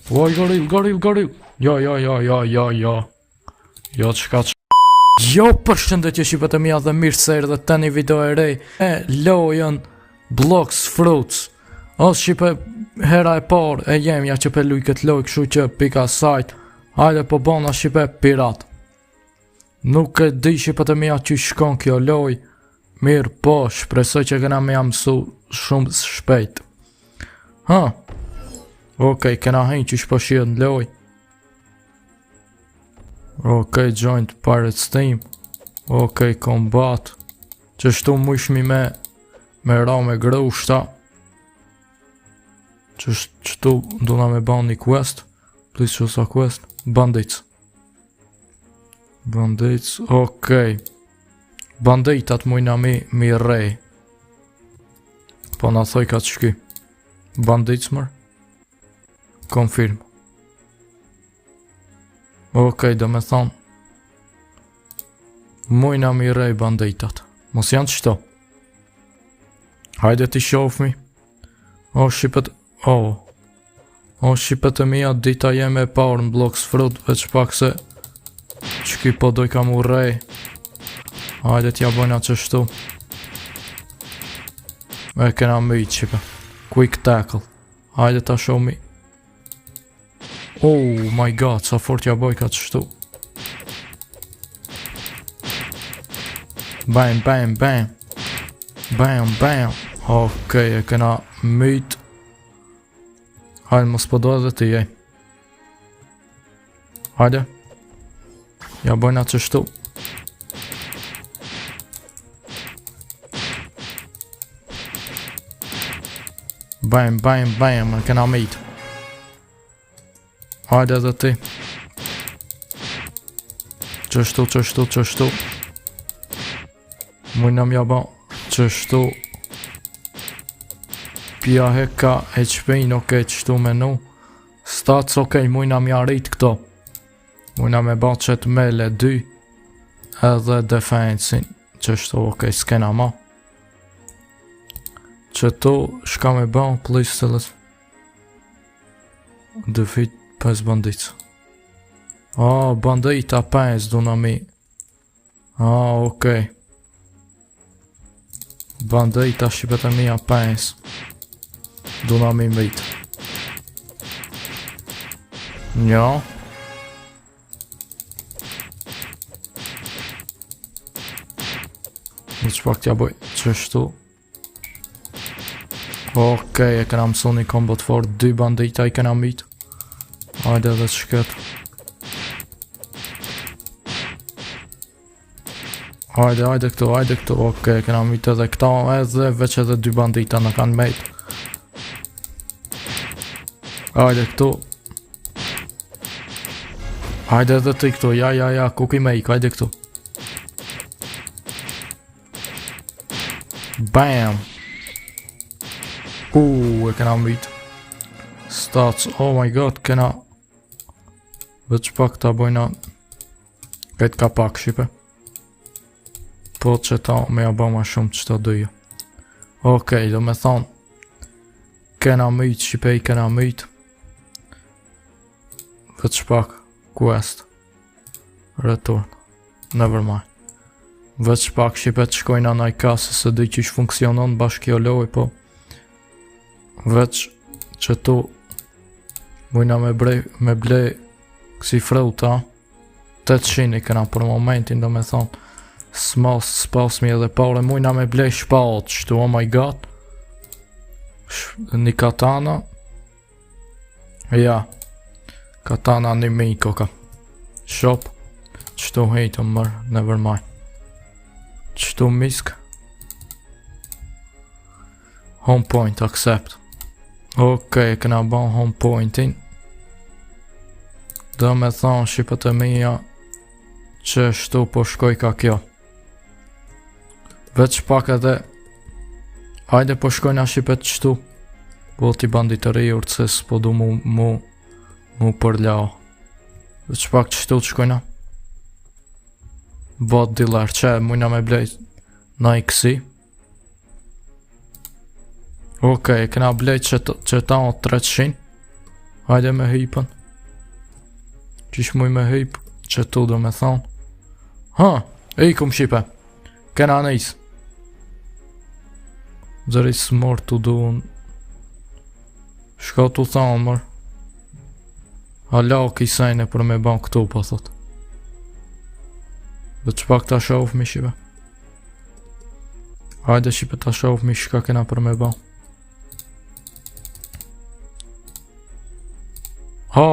Oj, goril. Jo. Jo, qka që... Jo, përshëndetje shqipët e mija dhe mirë se erdhe të një video e rej e lojën Blox Fruits. O shqipe hera e par e jemja që pe luj këtë loj, këshu që pika sajt. Hajde po bona shqipe pirat. Nuk e di shqipët e mija që shkon kjo loj. Mirë po, shpresoj që këna me jam mësu shumë shpejt. Okej, kena hejnë që shpo shirë në loj. Okej, joint Pirates Team. Okej, combat. Që shtu mujshmi me ra me grushta. Që shtu duna me ban një quest. Please që sa quest. Bandits, okej. Banditat mujna mi rej. Po na thoj ka të shky. Bandits mër. Confirm. Okej, do me thonë mujna mi rej banditat. Mos janë qëto. Hajde ti shofmi. O shqipet e mija dita jeme e parë në Blox Fruit. Veç pak se qëki po doj ka mu rej. Hajde t'ja bojna qështu. E kena myjt qëpe. Quick tackle. Hajde ta show mi. Oh my god, sa fort ja boj ka qështu. Bam. Okej, e kena myjt. Hajde mos po do edhe ti jej. Hajde. Ja bojna qështu. Bam, e kena myjt. Hajde edhe ti. Qështu. Mujna mja ba. Qështu. Pja heka HP-in, okej, qështu menu. Stats, okej, mujna mja rrit këto. Mujna me ba qëtë mele 2. Edhe defensin. Qështu, okej, s'kena ma. Qëtu, shka me ba, please tell us. Defeat 5 bandits. Bandita 5 duna mi. Okej. Bandita shqipet e mija 5. Duna mi mbit. Njo. Në që pak t'ja boj qështu. Okej, e kena mësu një combat fort. 2 bandita i kena mbit. Hajde edhe shket. Hajde këtu. Okej, kena mbit edhe këta. Edhe veç edhe 2 bandita në kanë mbit. Hajde këtu. Hajde edhe ti këtu. Ja, kuki me ik, hajde këtu. Bam. E kena mbit. Stats, oh my god, kena. Veç pak ta bojna. Këtë ka pak shqipe. Po që ta me ja ba ma shumë që ta duja. Okej, do me thonë. Kena myt, shqipe i kena myt. Veç pak. Quest. Return. Never mind. Veç pak shqipe të shkojna naj kasë se dhe që ish funksionon bashkë kjo loj, po. Veç që tu mujna me ble kësi fruta 800 i këna për momentin, do me thonë spasmi edhe pare. Mujna me ble shpat qëtu, oh my god. Një katana. Ja. Katana një miko ka. Shop. Qëtu hejtë mërë, never mind. Qëtu misk. Home point, accept. Okej, këna ban home pointin. Do me thonë shqipët e mija që shtu po shkoj ka kjo. Veç pak edhe. Hajde po shkojna shqipët qëtu. Po ti banditëri urëces po du mu përljao. Veç pak qëtu të shkojna. Bot dealer që mujna me blej na i kësi. Okej, këna blejt që ta o 300. Hajde me hipën. Qish muj me hip, që tu do me thonë. Ha, e i kum shipe. Kena nejs. Zëri s'mor të duon. Shka tu thonë mër. Hala kisajne për me ban këtu po thot. Dhe që pak ta shof mi shipe. Hajde shipe ta shof mi shka kena për me ban. Ha,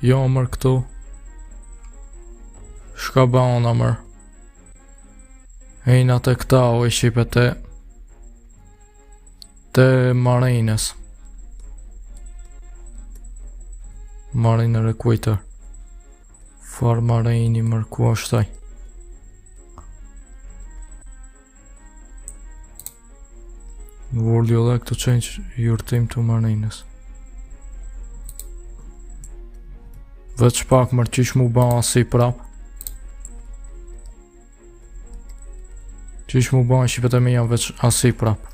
jo mër këtu. Shka bana mër. Ejna të këta o i shipe te marines. Mariner e kujtër. Far marini mër ku është taj. Vorli o dhe këtu qenjë jurtim të marines. Veç pak mër qish mu ba asi prap. Qish mu ba në shqipet e mija veç asi prap.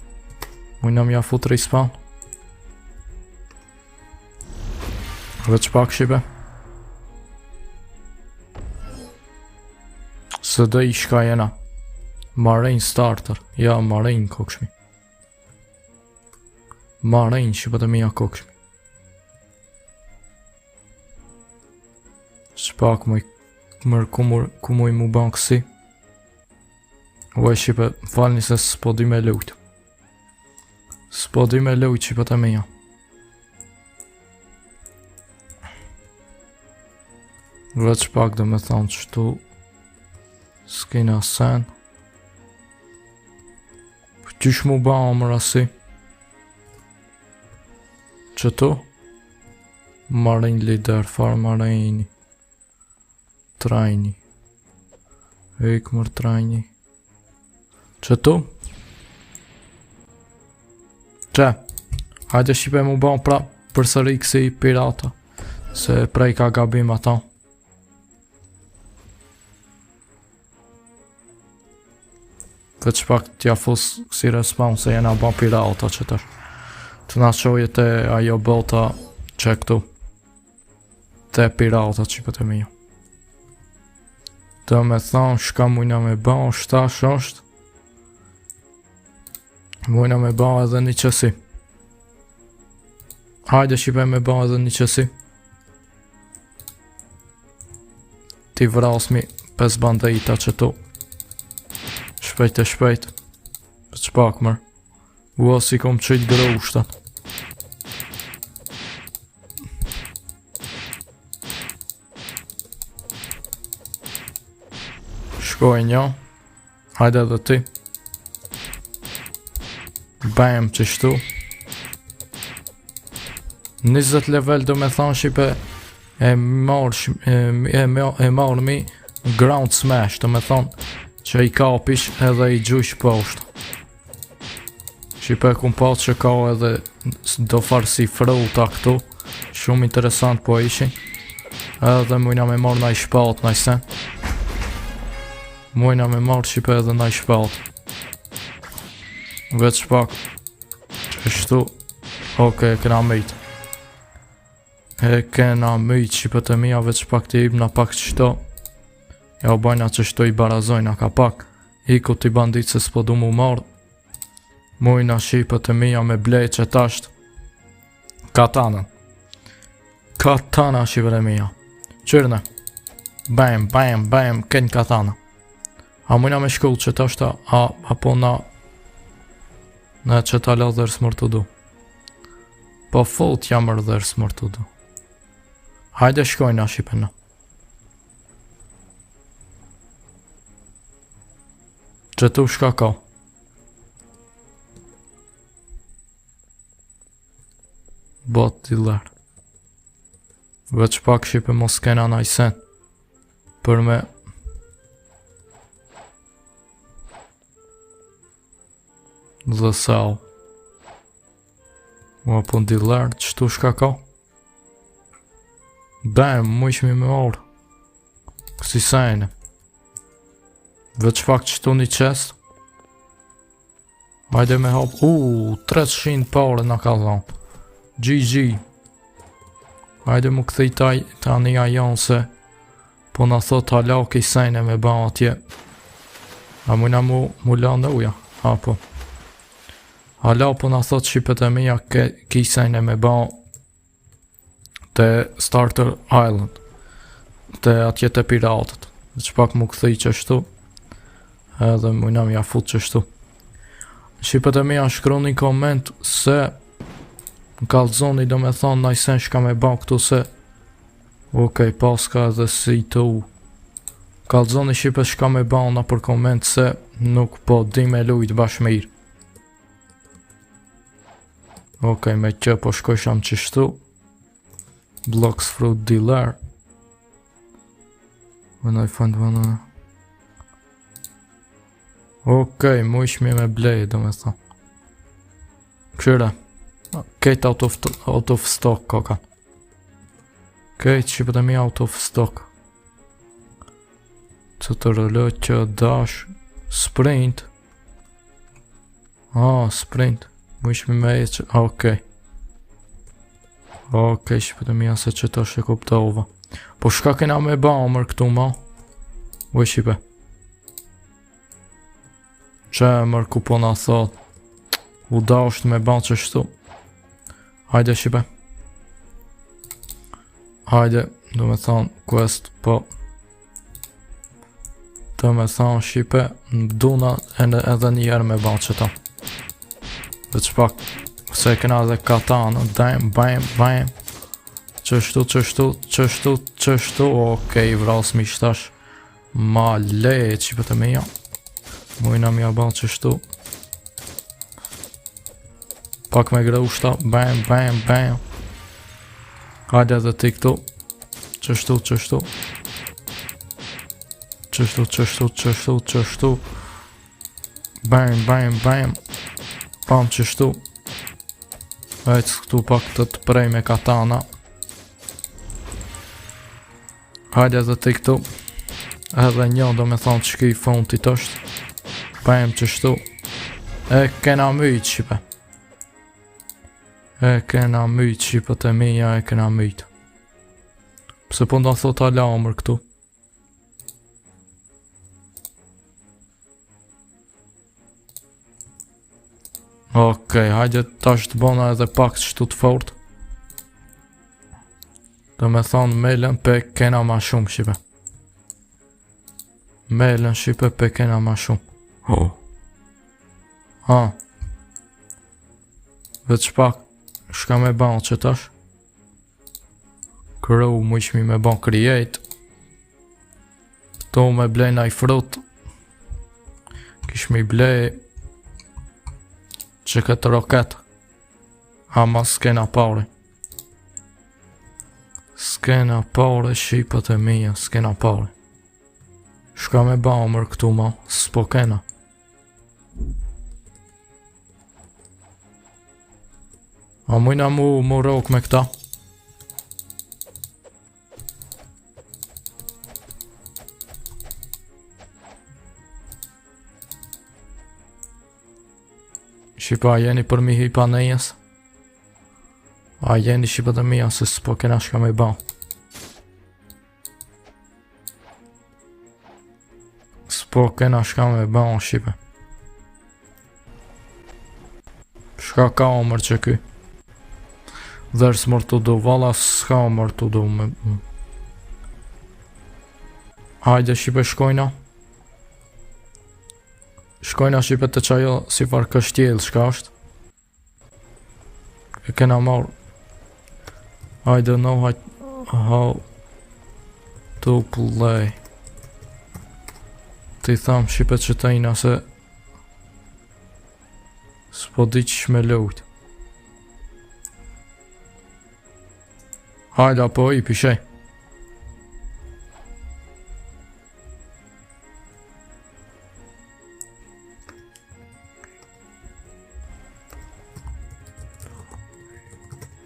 Mujna mja fut respawn. Veç pak shqipe. Së dhe i shka jena. Marine starter. Ja, marine kokshmi. Marine shqipet e mija kokshmi. Shpak mër ku muj mu ban kësi. Vaj shqipe, falni se s'po di me lujt. S'po di me lujt shqipet e mija. Veç pak dhe me thonë qëtu. S'kina sen. Qysh mu ba mër asi. Qëtu. Marin lider, far marini. Trajni. Hek mër trajni. Qëtu. Qe. Hajde shqipe mu ba pra përsëri kësi pirata. Se prej ka gabim ata. Veç pak t'ja fus kësi respawn se jena ba pirata qëtër. Të na qoje te ajo bota që këtu. Te pirata qipet e mija. Të me thonë shka mujna me ba shtash është. Mujna me ba edhe një qësi. Hajde shqipe me ba edhe një qësi. Ti vrasmi 5 bandejta qëtu. Shpejt e shpejt. Veç pak mër. Ua si kom qëjt grushtat. Shkoj një. Hajde edhe ti. Bam qështu. 20 level do me thonë shqipe. E marrë mi ground smash. Do me thonë që i kapish edhe i gjush poshtë. Shqipe kum pas që ka edhe do farsi fruta këtu. Shumë interesant po ishin. Edhe mujna me marrë naj shpat naj sen. Mujna me marrë shqipe edhe naj shpat. Veç pak. Qështu. Oke, kena myt. E kena myt shqipe të mija veç pak të ibna pak qështo. Ja u bajna qështu i barazojna ka pak. Iku t'i bandit se s'po du mu marrë. Mujna shqipe të mija me blej që tasht. Katanën. Katana shqipe të mija. Qyrne. Bam, bam, bam, kënë katana. A mujna me shkull që tashta, apo na që ta la dherë s'mër të du. Po fut jam dherë s'mër të du. Hajde shkojna shqipe në. Që tu shka ka. Bot t'i lërë. Veç pak shqipe mos kena najsen. Për me dhe sao. Ua pun t'i lërë, qëtu shka ka. Bam, mu ishmi me orë. Kësi sajnë. Veç pak qëtu një qest. Hajde me hop. 300 pare nga ka dhonë. GG. Hajde mu këthej tani ajon se po na thot hala o kisajnë me ba atje. A mujna mu lanë uja? Ha po. Hala po na thot shqipet e mija kisajnë me ba te Starter Island. Te atje te piratët. Që pak mu këthej qështu. Edhe mujna mja fut qështu. Shqipet e mija shkru një koment se në kalzoni do me thonë najsen shka me ba këtu se okej, paska edhe si të u kalzoni shqipet shka me ba na për koment se nuk po di me lujt bash mirë. Okej, me që po shkojsham qështu Blocks Fruit Dealer when I find one okej, mu ishmi me blej do me thonë këshyre Kate out of stock koka. Kate shqipet e mi out of stock. Që të rëllë që dash Sprint. Sprint. Mu ishmi me e që okej. Okej, shqipet e mi ase që të shë kuptova. Po shka kena me ba mër këtu ma? U e shqipe. Që mër ku po na thot u dasht me ba që shtu. Hajde shqipe. Hajde, do me thonë quest, po do me thonë shqipe duna edhe njerë me ba qëta. Dhe që pak se kena dhe katana, bam qështu okej, vras mi shtash ma leje qipet e meja mujna mi a ba qështu pak me grushta, bam hajde edhe ti këtu qështu bam pam qështu ec këtu pak të prej me katana hajde edhe ti këtu edhe një do me thonë që ki fontit është bam qështu e kena myjt shqipe e kena myjt shqipët e mija e kena myjt pse po nda thot ala omër këtu okej, hajde tash të bona edhe pak qështu të fort do me thonë melen pe kena ma shumë shqipe melen shqipe pe kena ma shumë veç pak shka me ban që tash kërru mu ishmi me ban create to me blej naj frut kishmi blej që këtë roket ama s'kena pare shqipët e mija s'kena pare shka me ban mër këtu ma s'po kena a mujna mu rok me këta Shqipa a jeni për mi hipa nejes a jeni shqipët e mija se s'po kena shka me ba s'po kena shka me ba shqipe shka ka omër që ky There's more to do, vala s'ka more to do me... Hajde shqipe shkojna shqipe të qajo si far kështjel shka është e kena marr I don't know how to play ti tham shqipe që të ina se s'po di që shme lojt hajda po i pishej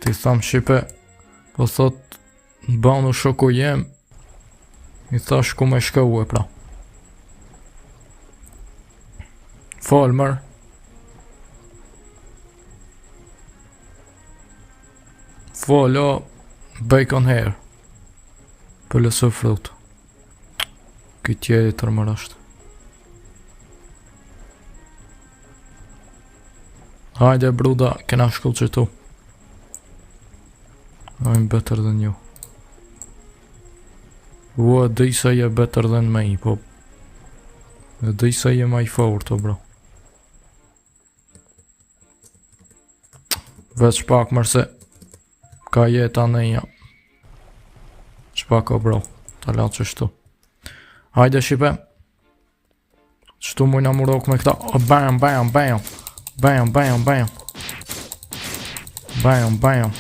ti tham shqipe po thot banu shoku jem i thash ku me shkau e pra Falmer Folo bacon here. Pëllësë frut. Këtë tjeri tërmër është. Hajde bruda, kena shkull që tu. I'm better than you. Ua, di se je better than me, po. Di se je maj fort, o bro. Veç pak mërse. Ka jeta në ja. Qpak o bro. Ta la që shtu. Hajde shipe. Qtu mujna murok me këta. Oh, bam, bam, bam. Bam, bam, bam. Bam, bam.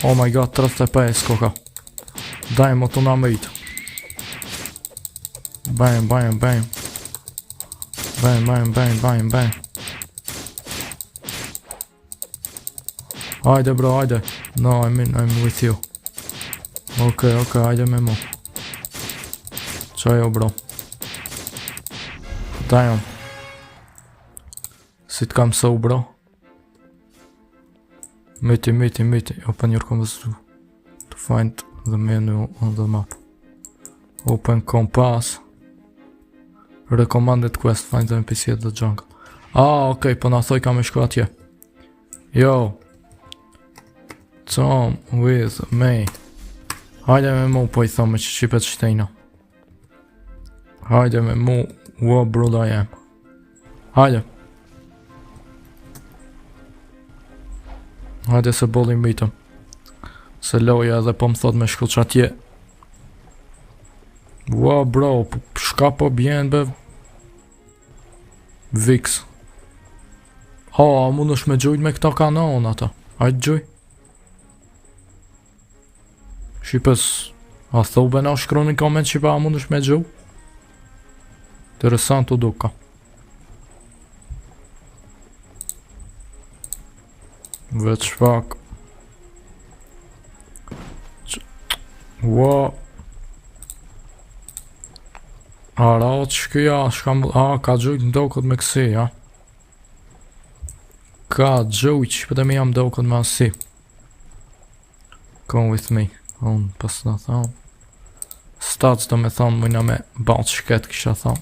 Oh my god, 35 koka. Daj mo të nga mejtë. Bam, bam, bam. Bam, bam, bam, bam, bam. Hajde bro, hajde. No, I'm with you. Ok, hajde me mu. Qajo bro. Damn. Si t'kam so bro. Miti. Open your compass to find the menu on the map. Open compass. Recommended quest, find the NPC at the jungle. Ok, po na thoj kam e shku atje. Yo. Tom with me. Hajde me mu, po I thome që qipet shtejna. Hajde me mu, ua bruda jem. Hajde. Hajde se bolli mitëm. Se loja edhe po më thot me shku që atje. Ua bro, shka po bjen be. Vix. A mund është me gjujt me këta kanon ata. Hajde gjuj. Shqipës, a thobe na shkru një koment që pa a mund është me gjuj. Interesant u duka. Veç pak. Ua. A raot shkja, ka gjujt në dokët me kësi, ja. Ka gjujt që pëtë mi jam dokët me asi. Come with me. Unë pas në thonë. Stats do me thonë mëjna me balë shket kisha thonë.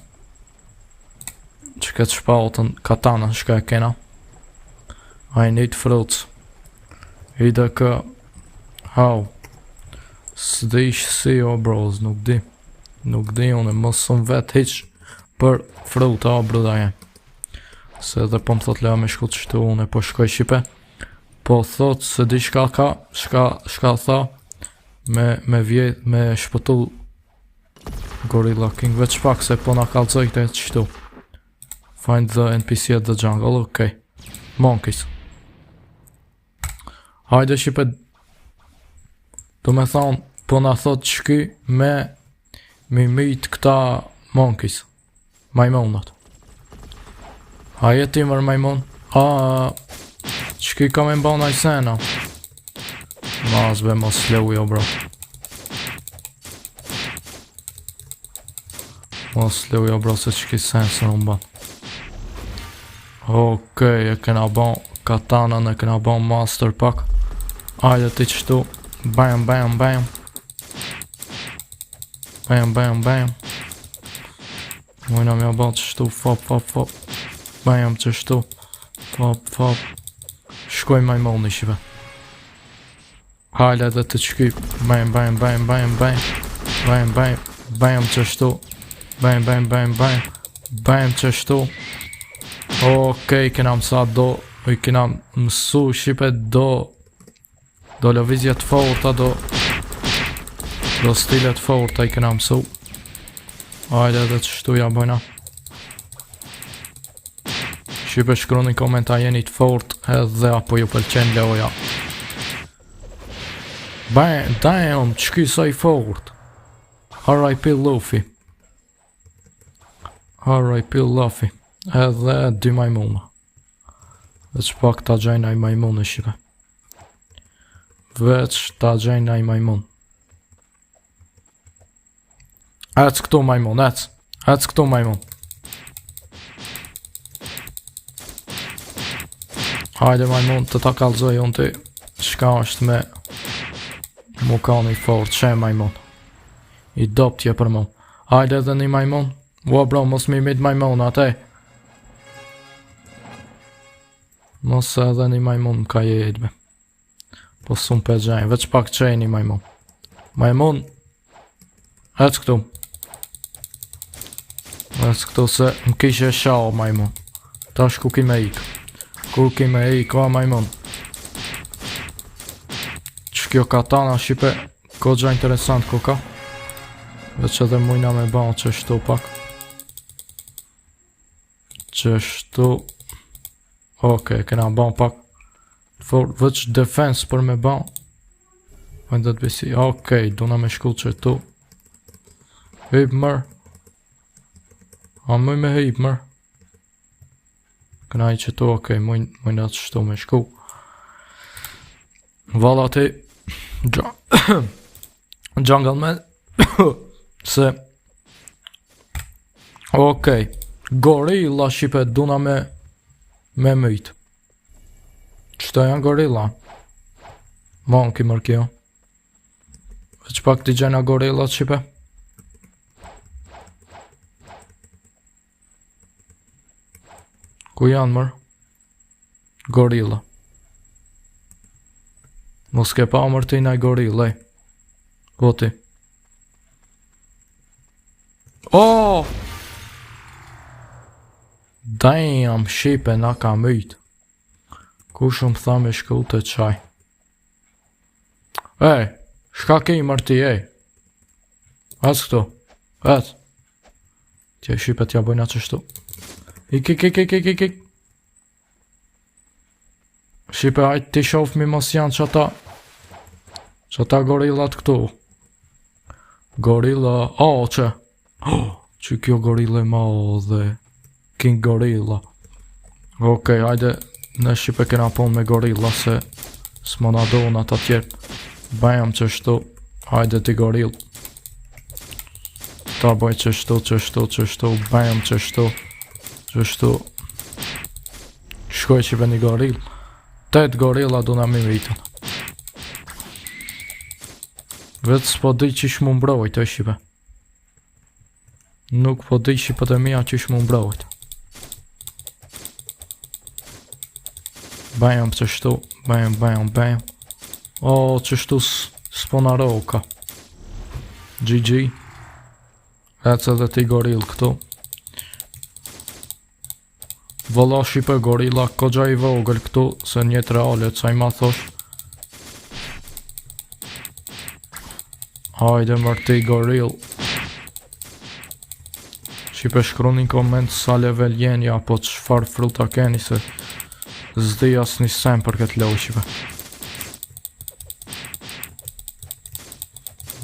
Shket shpaltën katana shka e kena. I need fruits. Ida kë. How? S'di ish si o bros, nuk di. Nuk di unë, mësëm vet hiq për fruta o bruda jem. Se edhe po më thot lea me shku të shtu unë, po shkoj Shqipe. Po thot se di shka ka, shka tha. Me shpëtu Gorilla King. Veç pak se po na kalzoj të qështu. Find the NPC at the jungle. Ok. Monkeys. Hajde Shqipe. Do me thonë, po na thot shky me mit këta monkeys. Majmonat. Haje ti mër majmon. Shky ka me mba naj sena. Mas be mos slow jo bro. Mos slow jo bro se që ki sensë në mba. Okej, e kena bon katana, e kena bon master pak. Ajde ti qështu. Bam. Bam. Mujna mja bon qështu. Fop. Bam qështu. Fop. Shkoj majmoni shive. Hajle dhe të qky. Bam qështu. Bam qështu. Okej, kena mësa do. I kena mësu Shqipe do lëvizjet forta, do stilet forta I kena mësu. Hajde dhe qështu ja bojna. Shqipe shkru një komenta jeni të fort edhe apo ju pëlqen loja. Damn, qky sa I fort. R.I.P. Luffy. Edhe 2 majmuna. Veç pak ta gjajna I majmune Shqipe. Ec këtu majmun, ec këtu majmun. Hajde majmun të ta kalzoj unë ti. Shka është me Mu ka një fort, që e majmon. I doptje për mu. Hajde edhe një majmon. Ua bro, mos mi mit majmon atë. Mos edhe një majmon më ka jetbe. Po s'un për gjenjë, veç pak qej një majmon. Majmon, ec këtu. Ec këtu se më kishe shao majmon. Tash ku ki me ik. Ku ki me ik, o majmon. Që kjo katana shqipe, ko gja interesant ko ka. Veç edhe mujna me ban qështu pak. Qështu. Okej, kena ban pak. Veç defense për me ban. Vendet bisi, okej, duna me shku që tu. Hip mër. A mëj me hip mër. Këna i që tu, okej, mujna të shtu me shku. Vala ti. Jungle man. Se. Okej. Gorilla shqipe duna me myt. Qëta janë gorilla? Monkey mër kjo. Veç pak t'i gjena gorilla shqipe. Ku janë mër? Gorilla. Mos ke pa mër ti naj gorilla, ej. Po ti. Oh! Damn, shqipe na ka myt. Ku shumë tha me shku të qaj. Ej, shka ki mër ti, ej. Ec këtu, ec. Tje shqipe t'ja bojna qështu. Ik. Shqipe, hajt ti shof mi mos janë qata gorillat këtu. Gorilla, që. Që kjo gorilla ma dhe King Gorilla. Okej, hajde, në Shqipe kena pun me gorilla se s'ma na donë ata tjerë. Bam qështu, hajde ti gorill. Ta boj qështu, bam qështu. Shkoj që një gorill. 8 gorilla du na mi vitën. Vetë s'po di qish mu mbrojt, e Shqipe. Nuk po di Shqipe të mija qish mu mbrojt. Bam qështu, bam. O, qështu s'po na roka. GG. Ec edhe ti gorill këtu. Vëlla Shqipe gorilla, ko gja i vogël këtu, se njët reale, ca i ma thosh. Hajde mërti gorill. Shqipe shkru një koment sa level jeni, apo qfar fruta keni, se zdi as një sem për këtë loj Shqipe.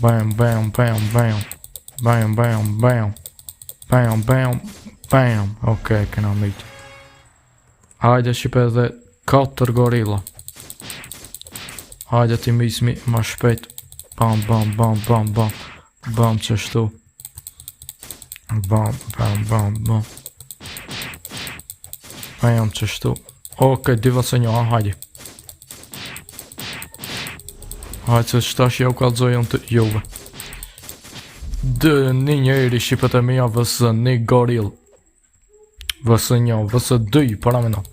Bam. Okej, kena mitë. Hajde Shqipe dhe 4 gorilla. Hajde ti mismi ma shpejt. Bam. Bam qështu. Bam. Bam qështu. Okej, diva se njo, hajde. Hajde se qëtash jau kalzojon të juve. Dë një njeri Shqipet e mija vësë një gorill. Vësë një, vësë 2, para me no.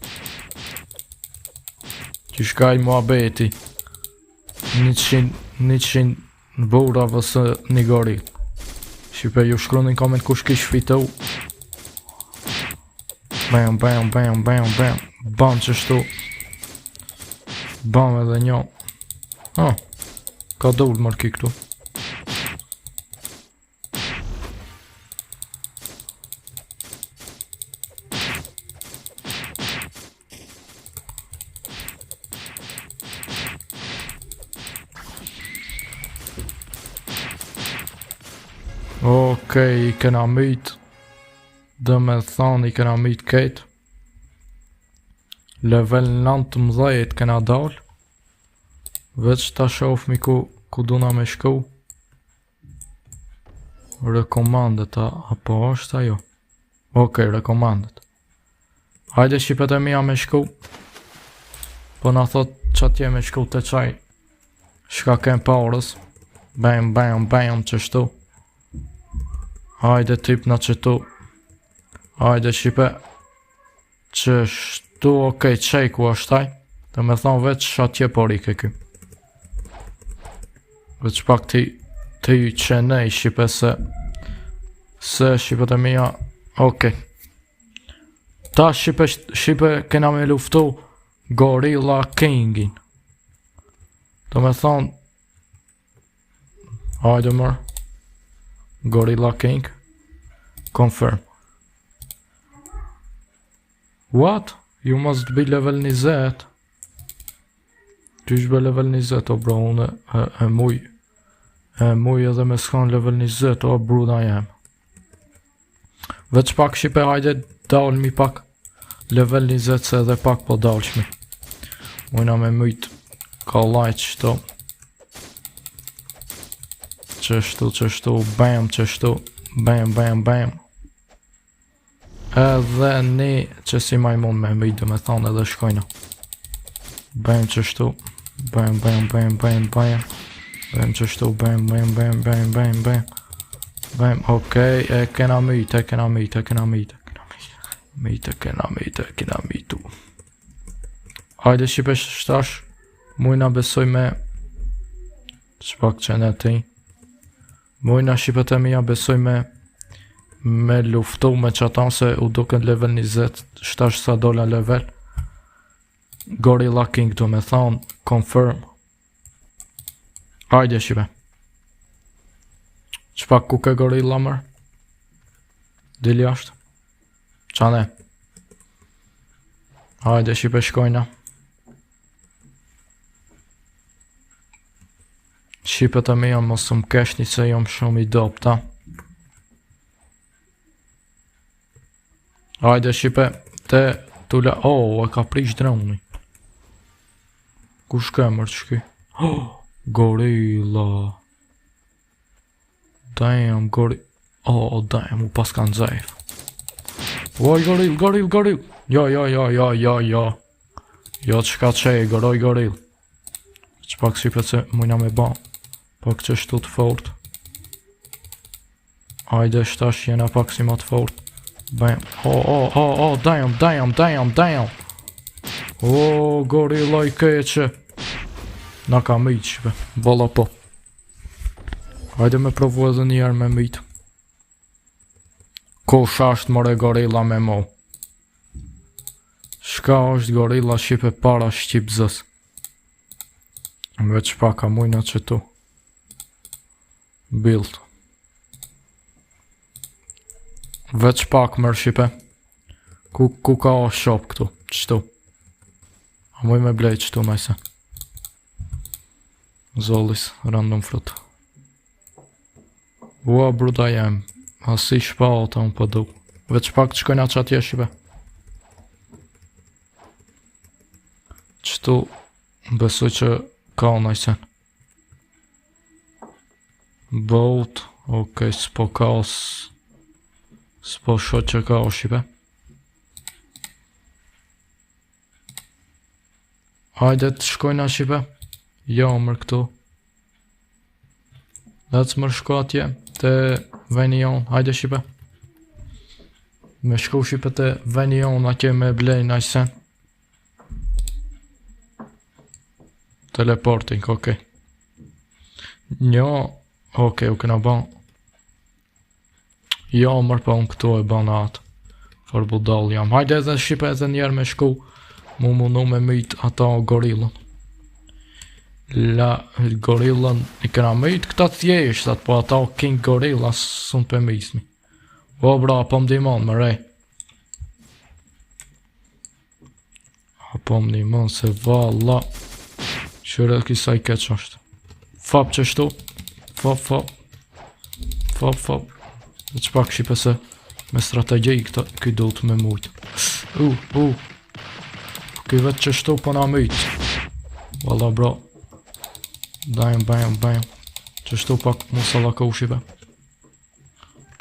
Që shkaj mua beti 100 bura vësë një gorill. Shqipe ju shkru një koment kush kish fitu. Bam. Bam qështu. Bam edhe një. Ka dollë mërki këtu. Okej, i kena myt. Dhe me thonë i kena myt ketë. Level 19 kena dal. Veç ta shofmi ku duna me shku. Rekomandet apo është ajo? Okej, rekomandet. Hajde Shqipet e mija me shku. Po na thot që atje me shku të qaj Shka kem paurës. Bam, bam, bam, qështu. Hajde tip në qëtu. Hajde shipe. Qështu, okej, qejku ashtaj. Dhe me thonë veç atje porike ky. Veç pak ti qenej shipe se shipet e mija. Okej. Ta shipe kena me luftu Gorilla Kingin. Dhe me thonë. Hajde mërë. Gorilla King. Confirm. What? You must be level 20. Qysh be level 20, o bro, unë e muj. E muj edhe me s'kan level 20, o bruna jem. Veç pak shipe, hajde dalmi pak. Level 20 se edhe pak po dalshmi. Mujna me mujt ka lajt qëto. Qështu, bam, qështu. Bam, bam, bam. Edhe ne që si majmon me mujt dhe me thonë edhe shkojna. Bam, qështu. Bam, bam, bam, bam, bam. Bam, qështu, bam, bam, bam, bam, bam, bam. Bam, okej, e kena mujt. Kena mitu. Hajde shipe shtash. Mujna besoj me shpak qenetin. Mujna shipet e mija besoj me luftu me qatan se u duken level 20. Shtash sa dola level. Gorilla King do me thonë. Confirm. Hajde shipe. Qpak ku ke gorilla mër? Dili ashtë. Qane. Hajde shipe shkojna. Shipet e me jam mos më keshni se jam shumë i dopta. Hajde shipe. Te tule. Oh, e ka prish droni. Kush ke mërë qëki? Oh, gorilla. Damn, gorilla. Oh, damn, u pas kanë zajf. Oj, goril. Jo. Jo, qka qej, goril. Qpak shipet se mujna me ba. Pak qështu të fort. Hajde shtash jena pak si ma të fort. Bam. Oh, damn. Oh, gorilla i keqe. Na ka myt shipe. Valla po. Hajde me provu edhe njerë me myt. Ko shasht more gorilla me mo. Shka është gorilla shipe para shqipzës. Veç pak a mujna që tu. Build. Veç pak mërë shipe. Ku ka o shop këtu. Qëtu. A muj me blej qëtu majse. Zollis, random fruit. Ua bruda jem. Asi shpa o ta unë pëdu. Veç pak të shkojna që atje shipe. Qëtu. Besoj që ka o najsen. Boat. Okej, s'po ka o s'po shot që ka o shipe. Hajde të shkojna shipe. Jo, mërë këtu. Let's mërë shko atje. Te veni jonë. Hajde shipe. Me shko shipe te veni jonë. Atje me blej najsen. Teleporting, okej. Jo, okej, u këna ban. Jo, mërë pa unë këtu e ban atë. For budal jam. Hajde edhe shipe edhe njerë me shku. Mu mundu me myt ata gorillën. La gorillën i këna myt këta thjeshtat, po ata King Gorilla sun për mismi. O bra, po mdimon më rej. Po mdimon se valla. Shure kisa i keq është. Fap qështu. Fap. Dhe që pak shipe se me strategji këj do të me mujt. Këj vetë qështu po na myt. Valla bro. Bam. Qështu pak musalla ka u shipe.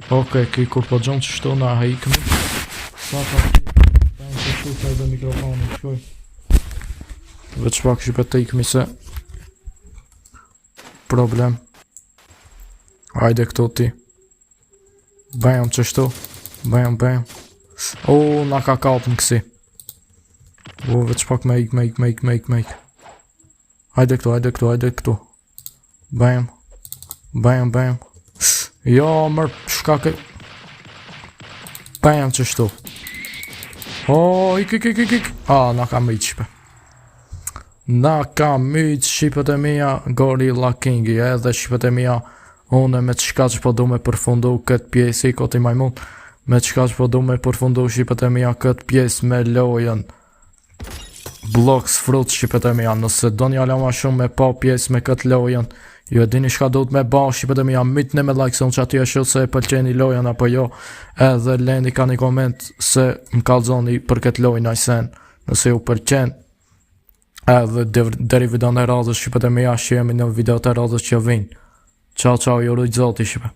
Okej, këj kur po gjonë qështu na hejkëmi. Sa pak qështu sa edhe mikrofonin shkoj. Veç pak shipe të ikëmi se problem. Hajde këtu ti. Bam qështu. Bam. Na ka kap në kësi. Veç pak me ik. Hajde këtu. Bam. Jo, mërë, shka ke... Bam qështu. Ik. Na ka myt shpe. Na ka myt shqipët e mija Gorilla Kingi. Edhe shqipët e mija, une me qka që po du me përfundu këtë pjesë, i koti majmun. Me qka që po du me përfundu shqipët e mija këtë pjesë me lojën Blox Fruit shqipët e mija. Nëse do një ala ma shumë me pa pjesë me këtë lojën, ju e dini shka do të me ba shqipët e mija, mytni me like se unë që ati e shumë se e pëlqeni lojën apo jo, edhe leni ka një koment se më kalzoni për këtë lojën ajsen, nëse ju pëlqen, edhe deri video në radhës shqipët e mija, që jemi në video të radhës që vinë. Ciao, ju rujtë zoti shqipe.